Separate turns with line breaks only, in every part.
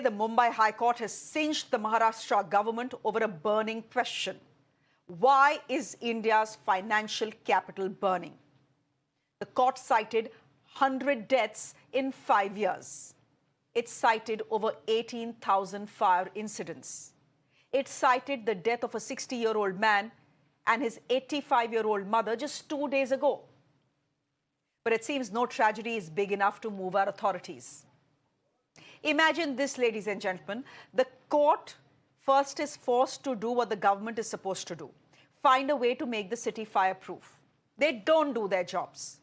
the Mumbai High Court has cinched the Maharashtra government over a burning question. Why is India's financial capital burning? The court cited 100 deaths in 5 years. It cited over 18,000 fire incidents. It cited the death of a 60-year-old man and his 85-year-old mother just 2 days ago. But it seems no tragedy is big enough to move our authorities. Imagine this, ladies and gentlemen. The court first is forced to do what the government is supposed to do. Find a way to make the city fireproof. They don't do their jobs.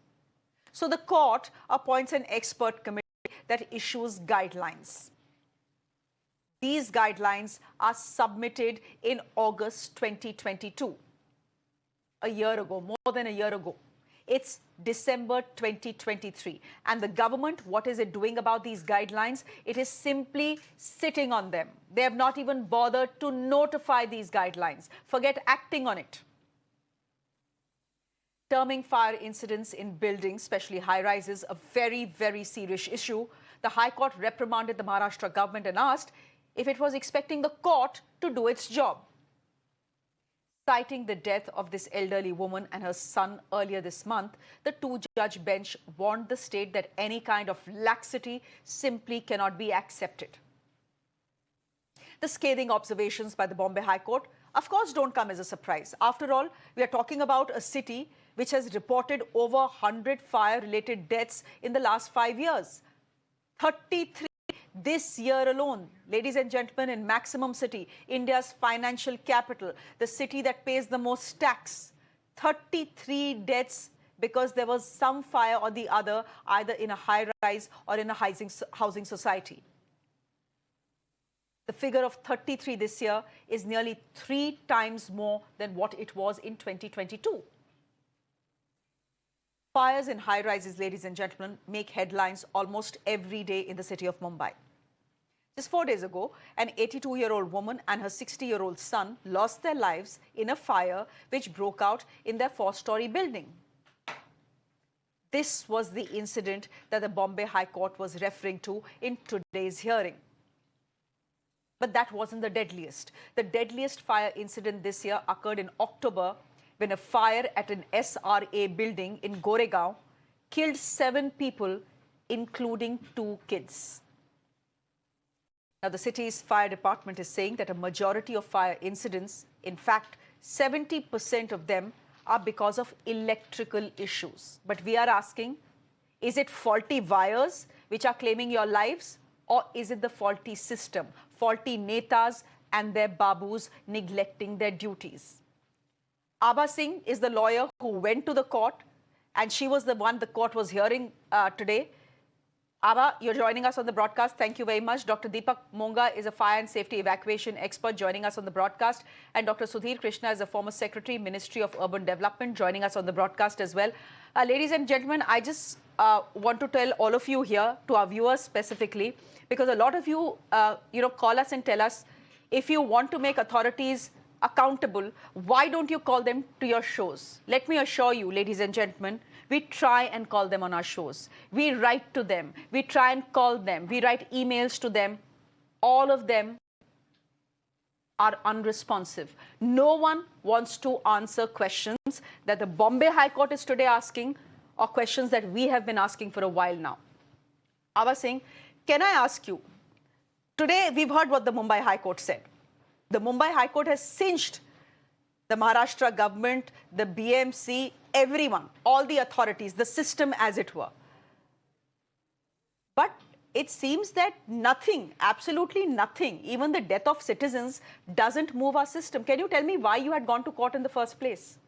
So the court appoints an expert committee that issues guidelines. These guidelines are submitted in August 2022. A year ago, more than a year ago. It's December 2023. And the government, what is it doing about these guidelines? It is simply sitting on them. They have not even bothered to notify these guidelines. Forget acting on it. Terming fire incidents in buildings, especially high-rises, a very, very serious issue. The High Court reprimanded the Maharashtra government and asked if it was expecting the court to do its job. Citing the death of this elderly woman and her son earlier this month, the two-judge bench warned the state that any kind of laxity simply cannot be accepted. The scathing observations by the Bombay High Court, of course, don't come as a surprise. After all, we are talking about a city which has reported over 100 fire-related deaths in the last 5 years. 33 this year alone. Ladies and gentlemen, in Maximum City, India's financial capital, the city that pays the most tax, 33 deaths because there was some fire or the other, either in a high-rise or in a housing society. The figure of 33 this year is nearly 3 times more than what it was in 2022. Fires in high-rises, ladies and gentlemen, make headlines almost every day in the city of Mumbai. Just 4 days ago, an 82-year-old woman and her 60-year-old son lost their lives in a fire which broke out in their 4-story building. This was the incident that the Bombay High Court was referring to in today's hearing. But that wasn't the deadliest. The deadliest fire incident this year occurred in October when a fire at an SRA building in Goregaon killed 7 people, including 2 kids. Now, the city's fire department is saying that a majority of fire incidents, in fact, 70% of them are because of electrical issues. But we are asking, is it faulty wires which are claiming your lives, or is it the faulty system, faulty netas and their babus neglecting their duties? Abha Singh is the lawyer who went to the court, and she was the one the court was hearing today. Abha, you're joining us on the broadcast. Thank you very much. Dr. Deepak Amonga is a fire and safety evacuation expert joining us on the broadcast. And Dr. Sudhir Krishna is a former Secretary, Ministry of Urban Development, joining us on the broadcast as well. Ladies and gentlemen, I just want to tell all of you here, to our viewers specifically, because a lot of you, call us and tell us, if you want to make authorities accountable, why don't you call them to your shows? Let me assure you, ladies and gentlemen, we try and call them on our shows. We write to them. We try and call them. We write emails to them. All of them are unresponsive. No one wants to answer questions that the Bombay High Court is today asking, or questions that we have been asking for a while now. Abha Singh, can I ask you, today we've heard what the Mumbai High Court said. The Mumbai High Court has cinched the Maharashtra government, the BMC, everyone, all the authorities, the system as it were. But it seems that nothing, absolutely nothing, even the death of citizens doesn't move our system. Can you tell me why you had gone to court in the first place?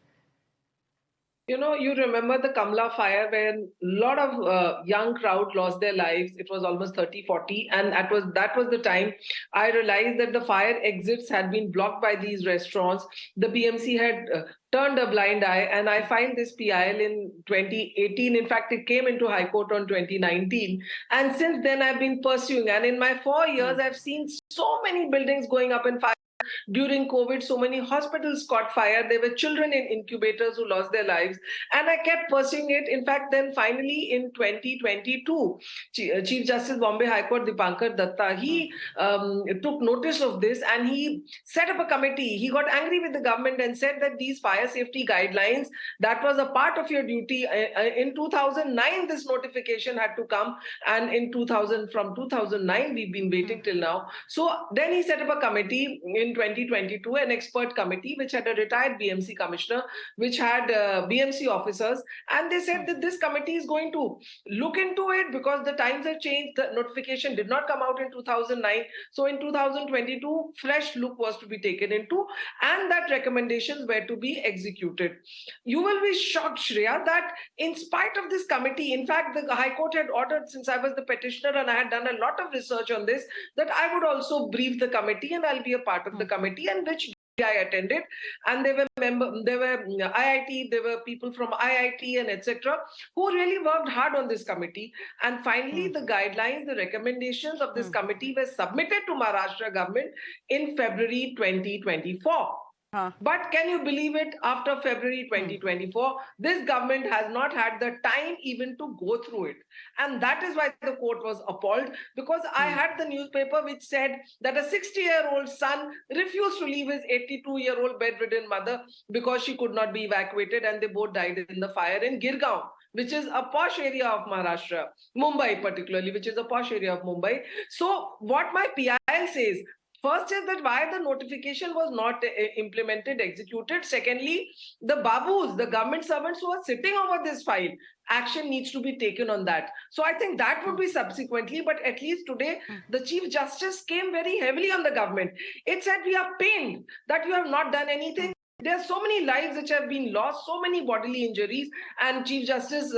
You know, you remember the Kamla fire when a lot of young crowd lost their lives. It was almost 30, 40. And that was the time I realized that the fire exits had been blocked by these restaurants. The BMC had turned a blind eye, and I filed this PIL in 2018. In fact, it came into High Court on 2019. And since then, I've been pursuing. And in my 4 years, I've seen so many buildings going up in fire. during COVID, so many hospitals caught fire. There were children in incubators who lost their lives. And I kept pursuing it. In fact, then finally in 2022, Chief Justice Bombay High Court Deepak Datta, he took notice of this and he set up a committee. He got angry with the government and said that these fire safety guidelines, that was a part of your duty. In 2009, this notification had to come, and from 2009, we've been waiting till now. So then he set up a committee in 2022, an expert committee, which had a retired BMC commissioner, which had BMC officers, and they said that this committee is going to look into it because the times have changed. The notification did not come out in 2009. So in 2022, fresh look was to be taken into, and that recommendations were to be executed. You will be shocked, Shreya, that in spite of this committee, in fact, the High Court had ordered, since I was the petitioner and I had done a lot of research on this, that I would also brief the committee and I'll be a part of the committee, and which I attended, and there were IIT, there were people from IIT and etc. who really worked hard on this committee. And finally, the guidelines, the recommendations of this committee were submitted to Maharashtra government in February 2024. But can you believe it? After February 2024, this government has not had the time even to go through it. And that is why the court was appalled, because I had the newspaper which said that a 60-year-old son refused to leave his 82-year-old bedridden mother because she could not be evacuated, and they both died in the fire in Girgaon, which is a posh area of Maharashtra, Mumbai particularly, which is a posh area of Mumbai. So what my PIL says, first is that why the notification was not implemented, executed. Secondly, the babus, the government servants who are sitting over this file, action needs to be taken on that. So I think that would be subsequently, but at least today, the Chief Justice came very heavily on the government. It said, we are pained that you have not done anything. There are so many lives which have been lost, so many bodily injuries, and Chief Justice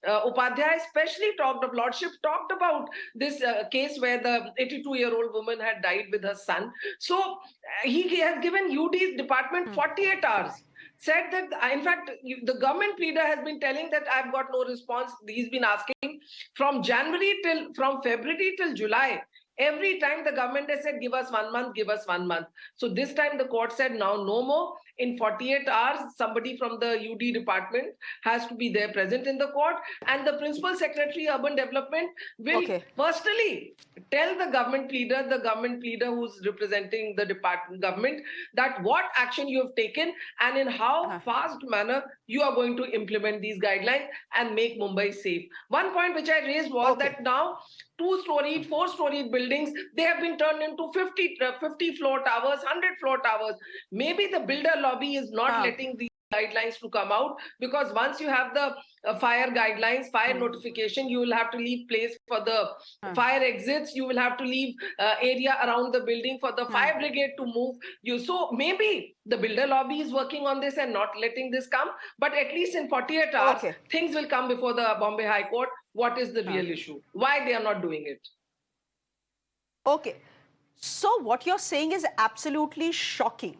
Upadhyay especially Lordship talked about this case where the 82-year-old woman had died with her son. So he has given UD's department 48 hours. Said that, in fact, the government pleader has been telling that I've got no response. He's been asking from February till July. Every time the government has said, give us 1 month, give us 1 month. So this time the court said, now no more. In 48 hours, somebody from the UD department has to be there present in the court. And the Principal Secretary Urban Development will personally tell the government pleader who's representing the government, that what action you have taken and in how fast manner you are going to implement these guidelines and make Mumbai safe. One point which I raised was that now 2-storied, 4-storied buildings, they have been turned into 50 floor towers, 100 floor towers. Maybe the builder lobby is not letting these guidelines to come out, because once you have the fire guidelines, fire notification, you will have to leave place for the fire exits, you will have to leave area around the building for the fire brigade to move you. So maybe the builder lobby is working on this and not letting this come, but at least in 48 hours, things will come before the Bombay High Court. What is the real issue? Why they are not doing it?
Okay. So what you're saying is absolutely shocking.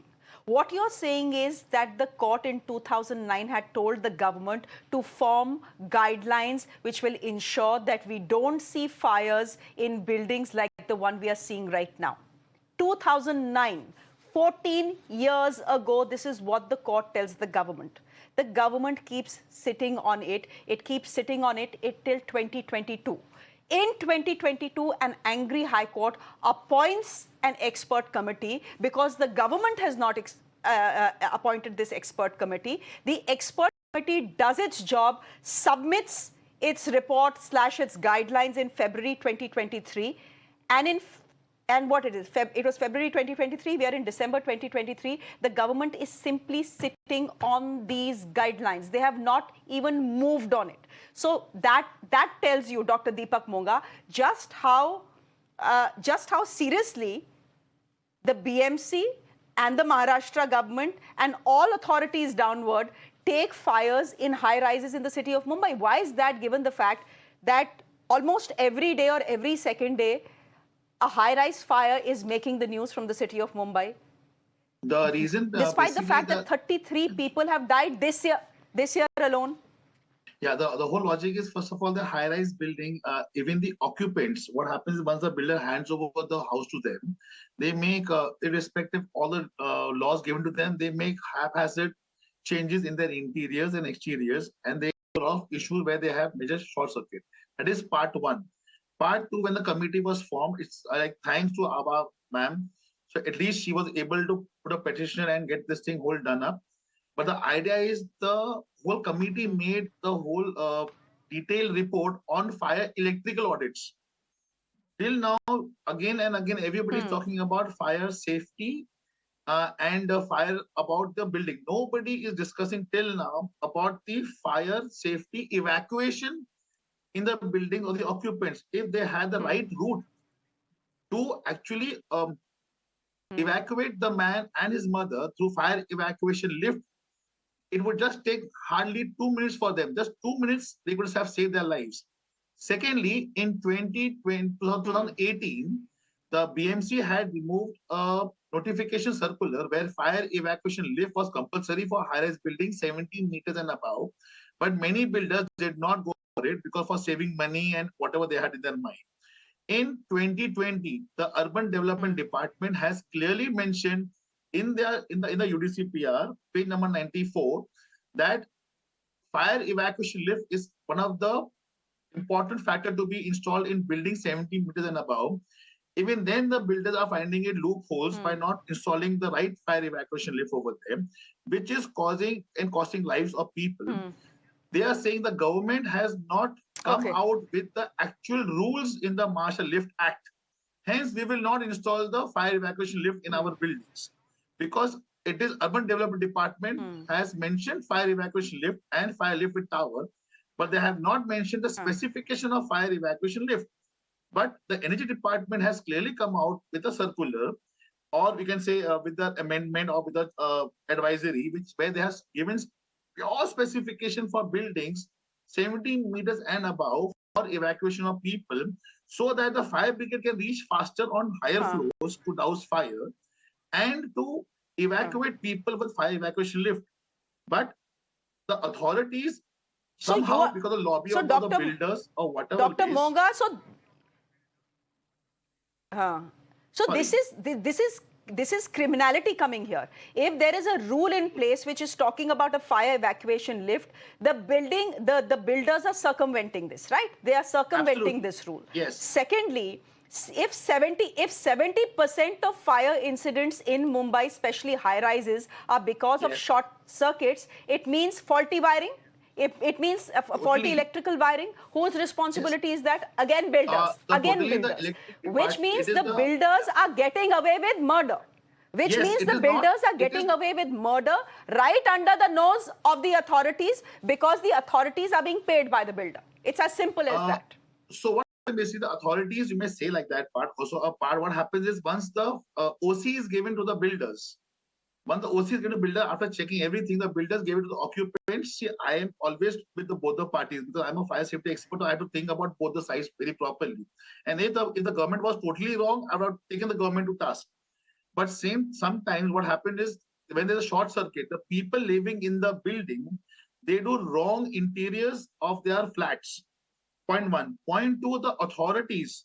What you're saying is that the court in 2009 had told the government to form guidelines which will ensure that we don't see fires in buildings like the one we are seeing right now. 2009, 14 years ago, this is what the court tells the government. The government keeps sitting on it. It keeps sitting on it till 2022. In 2022, an angry High Court appoints an expert committee because the government has not appointed this expert committee. The expert committee does its job, submits its report / its guidelines in February 2023, and what it is, it was February 2023, we are in December 2023. The government is simply sitting on these guidelines. They have not even moved on it. So that tells you, Dr. Deepak Monga, just how seriously the BMC and the Maharashtra government and all authorities downward take fires in high-rises in the city of Mumbai. Why is that, given the fact that almost every day or every second day, a high-rise fire is making the news from the city of Mumbai?
The reason,
despite the fact that 33 people have died this year alone.
Yeah, the whole logic is, first of all, the high-rise building, even the occupants, what happens is once the builder hands over the house to them, they make, irrespective of all the laws given to them, they make haphazard changes in their interiors and exteriors, and they have a lot of issues where they have major short circuit. That is part one. Part two, when the committee was formed, it's like thanks to Abha ma'am. So at least she was able to put a petition and get this thing whole done up. But the idea is the whole committee made the whole detailed report on fire electrical audits. Till now, again and again, everybody is talking about fire safety and fire about the building. Nobody is discussing till now about the fire safety evacuation in the building or the occupants. If they had the right route to actually evacuate the man and his mother through fire evacuation lift, it would just take hardly 2 minutes for them. Just 2 minutes, they could have saved their lives. Secondly, in 2018, the BMC had removed a notification circular where fire evacuation lift was compulsory for high-rise buildings 17 meters and above. But many builders did not go for it because for saving money and whatever they had in their mind. In 2020, the Urban Development Department has clearly mentioned in the UDCPR, page number 94, that fire evacuation lift is one of the important factor to be installed in buildings 70 meters and above. Even then, the builders are finding it loopholes by not installing the right fire evacuation lift over there, which is causing and costing lives of people. They are saying the government has not come out with the actual rules in the Marshall Lift Act. Hence, we will not install the fire evacuation lift in our buildings because it is Urban Development Department has mentioned fire evacuation lift and fire lift with tower, but they have not mentioned the specification of fire evacuation lift. But the Energy Department has clearly come out with a circular, or we can say with the amendment or with the advisory, where they have given pure specification for buildings 17 meters and above for evacuation of people, so that the fire brigade can reach faster on higher floors to douse fire and to evacuate people with fire evacuation lift. But the authorities somehow, because of the lobby of the builders or whatever.
Dr. Monga, this is criminality coming here. If there is a rule in place which is talking about a fire evacuation lift, the builders are circumventing this, right? They are circumventing this rule.
Yes.
Secondly, if 70% of fire incidents in Mumbai, especially high rises, are because of short circuits, it means faulty wiring. It means faulty electrical wiring. Whose responsibility is that? Again, builders. Which means the builders are getting away with murder. Which means the builders are getting away with murder right under the nose of the authorities because the authorities are being paid by the builder. It's as simple as that.
So what basically the authorities, you may say like that part. Also, a part what happens is once the OC is given to the builders, once the OC is given to the builder, after checking everything, the builders gave it to the occupants. See, I am always with both the parties because I'm a fire safety expert. So I have to think about both the sides very properly. And if the government was totally wrong, I would have taken the government to task. But sometimes what happened is when there's a short circuit, the people living in the building, they do wrong interiors of their flats. Point one. Point two, the authorities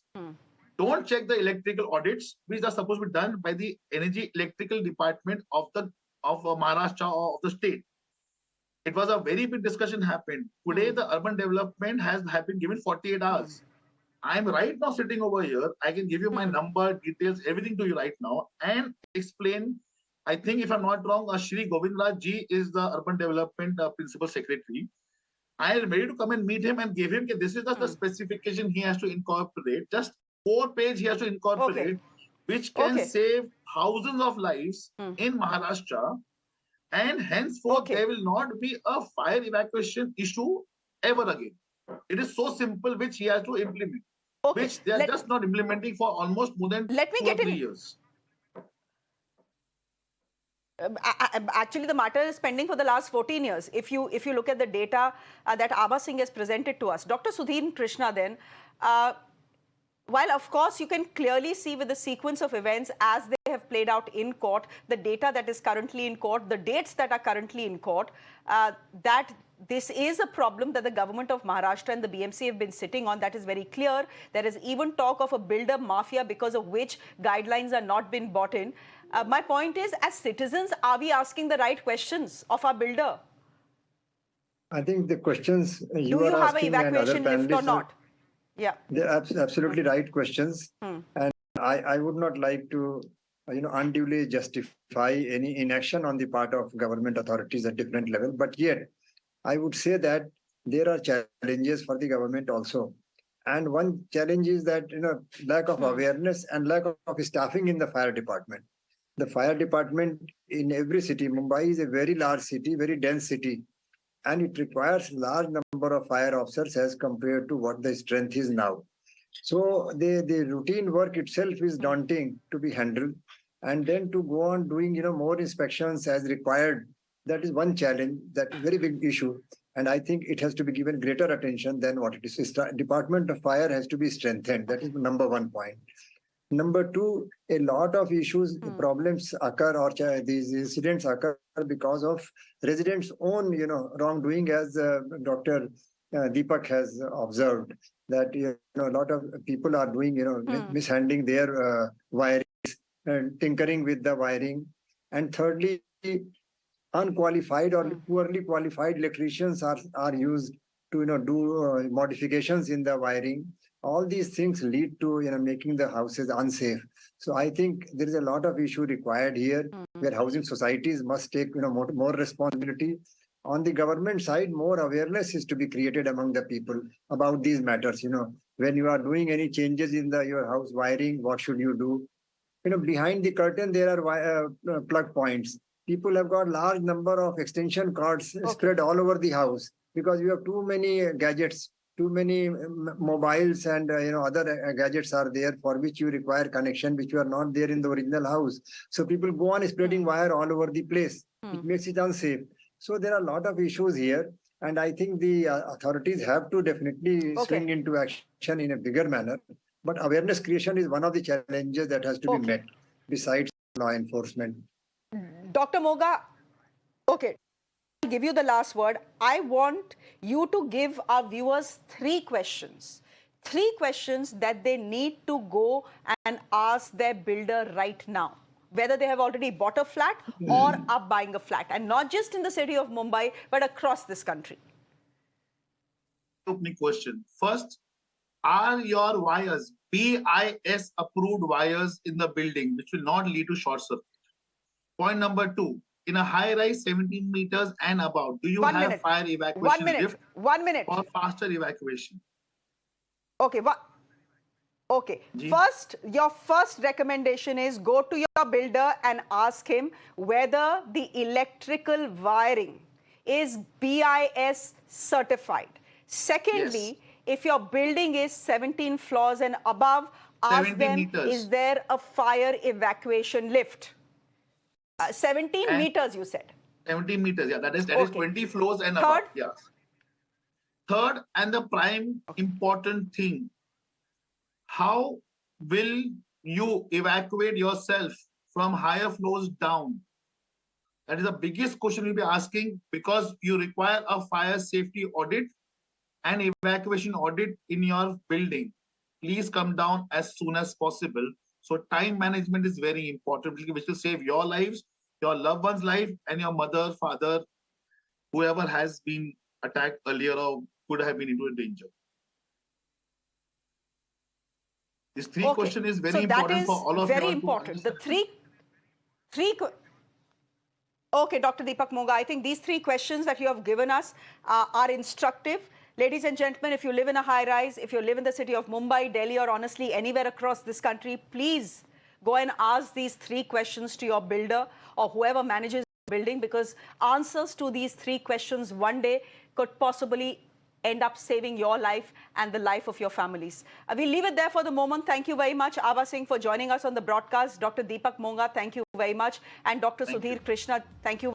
don't check the electrical audits, which are supposed to be done by the Energy Electrical Department of Maharashtra or of the state. It was a very big discussion happened. Today, the urban development has been given 48 hours. I'm right now sitting over here. I can give you my number, details, everything to you right now and explain. I think if I'm not wrong, Shri Govindraj ji is the urban development principal secretary. I am ready to come and meet him and give him, this is the specification he has to incorporate. Just 4 pages he has to incorporate, which can save thousands of lives in Maharashtra. And henceforth, there will not be a fire evacuation issue ever again. It is so simple, which he has to implement, which they are just not implementing for almost more than 2 or 3 years.
Actually, the matter is pending for the last 14 years. If you look at the data that Abha Singh has presented to us, Dr. Sudhir Krishna then, while of course you can clearly see with the sequence of events as they have played out in court, the data that is currently in court, the dates that are currently in court, that this is a problem that the government of Maharashtra and the BMC have been sitting on. That is very clear. There is even talk of a builder mafia because of which guidelines are not being bought in. My point is, as citizens, are we asking the right questions of our builder?
I think the questions
Do
you
you
are
have an
asking and other
evacuation lift or
panelists
not? Yeah.
they're absolutely right questions. And I would not like to, unduly justify any inaction on the part of government authorities at different level. But yet, I would say that there are challenges for the government also. And one challenge is that, lack of awareness and lack of staffing in the fire department. The fire department in every city, Mumbai is a very large city, very dense city, and it requires large number of fire officers as compared to what the strength is now. So the routine work itself is daunting to be handled, and then to go on doing more inspections as required, that is one challenge, that is very big issue, and I think it has to be given greater attention than what it is. Department of Fire has to be strengthened. That is number one point. Number two, a lot of issues, problems occur, or these incidents occur because of residents' own, wrongdoing, as Dr. Deepak has observed, that a lot of people are doing, mishandling their wiring, tinkering with the wiring, and thirdly, unqualified or poorly qualified electricians are used to do modifications in the wiring. All these things lead to making the houses unsafe. So I think there is a lot of issue required here, where housing societies must take more responsibility. On the government side, more awareness is to be created among the people about these matters. When you are doing any changes in your house wiring, what should you do? Behind the curtain there are plug points. People have got large number of extension cords spread all over the house, because you have too many gadgets, too many mobiles, and other gadgets are there for which you require connection, which were not there in the original house. So people go on spreading wire all over the place. It makes it unsafe. So there are a lot of issues here, and I think the authorities have to definitely swing into action in a bigger manner. But awareness creation is one of the challenges that has to be met, besides law enforcement.
Dr. Moga, okay, I'll give you the last word. I want you to give our viewers three questions that they need to go and ask their builder right now, whether they have already bought a flat or are buying a flat, and not just in the city of Mumbai, but across this country.
Opening question. First, are your wires BIS approved wires in the building, which will not lead to short circuit? Point number two, in a high rise 17 meters and above, do you have fire evacuation lift
1 minute
or faster evacuation?
Okay, okay. First, your first recommendation is go to your builder and ask him whether the electrical wiring is BIS certified. Secondly, if your building is 17 floors and above, ask them, is there a fire evacuation lift? 17 meters, you said.
17 meters, yeah. That is 20 floors and above. Yes. Third, and the prime important thing, how will you evacuate yourself from higher floors down? That is the biggest question you'll be asking, because you require a fire safety audit and evacuation audit in your building. Please come down as soon as possible. So time management is very important, which will save your lives, your loved one's life, and your mother, father, whoever has been attacked earlier or could have been into danger. This three question is very important for all of you.
Very important. The three. Okay, Dr. Deepak Moga, I think these three questions that you have given us are instructive. Ladies and gentlemen, if you live in a high-rise, if you live in the city of Mumbai, Delhi, or honestly anywhere across this country, please go and ask these three questions to your builder or whoever manages the building, because answers to these three questions one day could possibly end up saving your life and the life of your families. We'll leave it there for the moment. Thank you very much, Abha Singh, for joining us on the broadcast. Dr. Deepak Moga, thank you very much. And Dr. Sudhir Krishna, thank you.